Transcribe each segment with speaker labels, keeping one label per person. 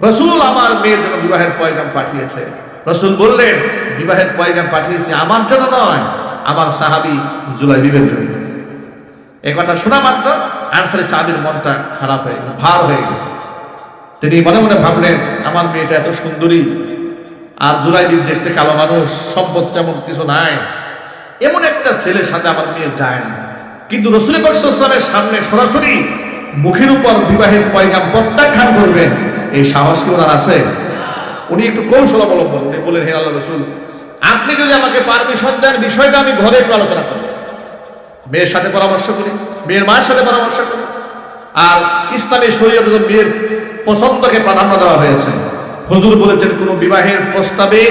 Speaker 1: রাসূল আমার মেয়ের জন্য বিবাহের পয়গাম পাঠিয়েছে। রাসূল বললেন, বিবাহের পয়গাম পাঠিয়েছে আমার জন্য নয়, আমার সাহাবী জুলাইবিবের জন্য। এই কথা শোনা মাত্র আনসারী সাহাবীর মনটা খারাপ হয়ে গেল, ভার হয়ে গেছে। তিনি মনে মনে ভাবলেন, আমার মেয়েটা এত সুন্দরী, আর জুলাইবিব দেখতে কালো মানুষ, সম্পদ তেমন কিছু নাই, এমন একটা ছেলের সাথে আমার মেয়ে যায় না। কিন্তু রাসূল পাক সাল্লাল্লাহু আলাইহি ওয়াসাল্লামের সামনে সরাসরি মুখের উপর বিবাহের পয়গাম প্রত্যাখ্যান করবেন, এই সাহস কি ওনার আছে? উনি একটু কৌশল অবলম্বন, উনি বলেন, হে আল্লাহর রাসূল, আপনি যদি আমাকে পারমিশন দেন, বিষয়টা আমি ঘরে একটু আলোচনা করি, মেয়ের সাথে পরামর্শ করি, মেয়ের মায়ের সাথে পরামর্শ করি। আর ইসলামী শরীয়তে মেয়ের পছন্দকে প্রাধান্য দেওয়া হয়েছে। হুজুর বলেছেন, কোন বিবাহের প্রস্তাবে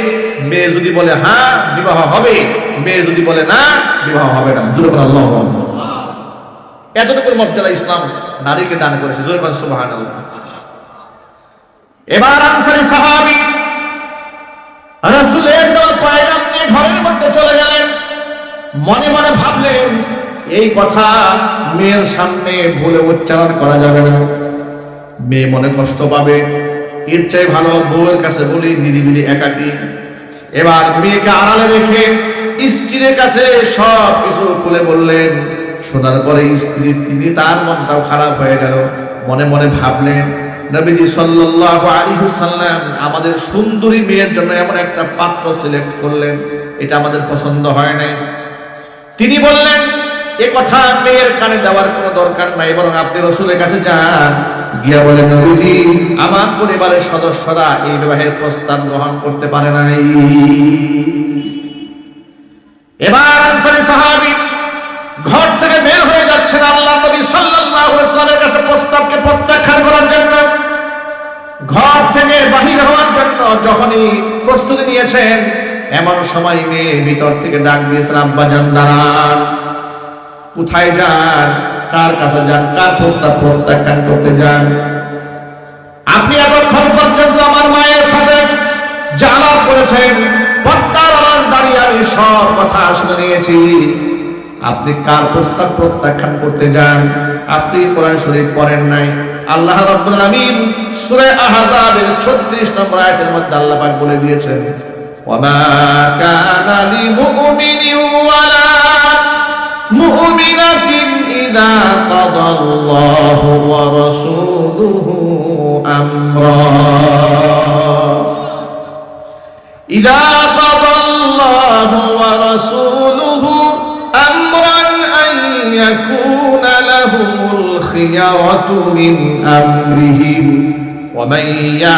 Speaker 1: মেয়ে যদি বলে হ্যাঁ, বিবাহ হবে, মেয়ে যদি বলে না, বিবাহ হবে না। জোরে বলেন আল্লাহু আকবার। এতটুকু মর্যাদা ইসলাম নারীকে দান করেছে। জোরে বলেন সুবহানাল্লাহ। এবার আনসারী সাহাবী রাসূলের দেওয়া পয়গাম নিয়ে ঘরের মধ্যে চলে গেলেন। মনে মনে ভাবলেন, এই কথা মেয়ের সামনে বলে উচ্চারণ করা যাবে না, মেয়ে মনে কষ্ট পাবে, এর চাই ভালো বউয়ের কাছে বলি, নিরিবিলি একাকী। এবার মেয়েকে আড়ালে রেখে স্ত্রীর কাছে সব কিছু খুলে বললেন। শোনার পরে স্ত্রী, তিনি তার মনটাও খারাপ হয়ে গেল। মনে মনে ভাবলেন, নবীজি সাল্লাল্লাহু আলাইহি ওয়াসাল্লাম আমাদের সুন্দরী মেয়ের জন্য এমন একটা পাত্র সিলেক্ট করলেন, এটা আমাদের পছন্দ হয় নাই। তিনি বললেন, এ কথা মেয়ের কানে দেওয়ার কোনো দরকার নাই, বরং আপনি রাসূলের কাছে যান, গিয়া বলেন, নবীজি আমার পরিবারের সদস্যরা এই বিবাহের প্রস্তাব গ্রহণ করতে পারে নাই। এবার আনসারী সাহাবী ঘর থেকে বের হয়ে যাচ্ছেন আল্লাহর নবী সাল্লাল্লাহু আলাইহি ওয়াসাল্লামের কাছে প্রস্তাবকে প্রত্যাখ্যান করার জন্য। ঘর থেকে বাহির হওয়ার জন্য যখনই প্রস্তুতি নিয়েছেন, এমন সময় মেয়ে ভিতর থেকে ডাক দিয়েছেন, আব্বা জান দাঁড়ান। কোথায় যান? কার কাছে যান? কার প্রস্তাব প্রত্যাখ্যান করতে যান? আপনি এতক্ষণ পর্যন্ত আমার মায়ের সাথে যা আলাপ করেছেন, পর্দার আড়াল দাঁড়িয়ে আমি সব কথা শুনে নিয়েছি। আপনি কার প্রস্তাব প্রত্যাখ্যান করতে যান? আপনি কোরআন শরীফ পড়েন নাই। আল্লাহ রাব্বুল আলামিন সূরা আহজাবের 36 নম্বর আয়াতের মধ্যে আল্লাহ পাক বলে দিয়েছেন, ওয়ামা কানা লিমুমিনিন ওয়ালা মুমিনাতিন ইযা কাদাল্লাহু ওয়া রাসূলুহু আমরা ইযা কাদাল্লাহু ওয়া রাসূলুহু আমরান আন ইয়াকুনা লাহুমুল খিয়ারাতু মিন আমরিহিম ওয়া মান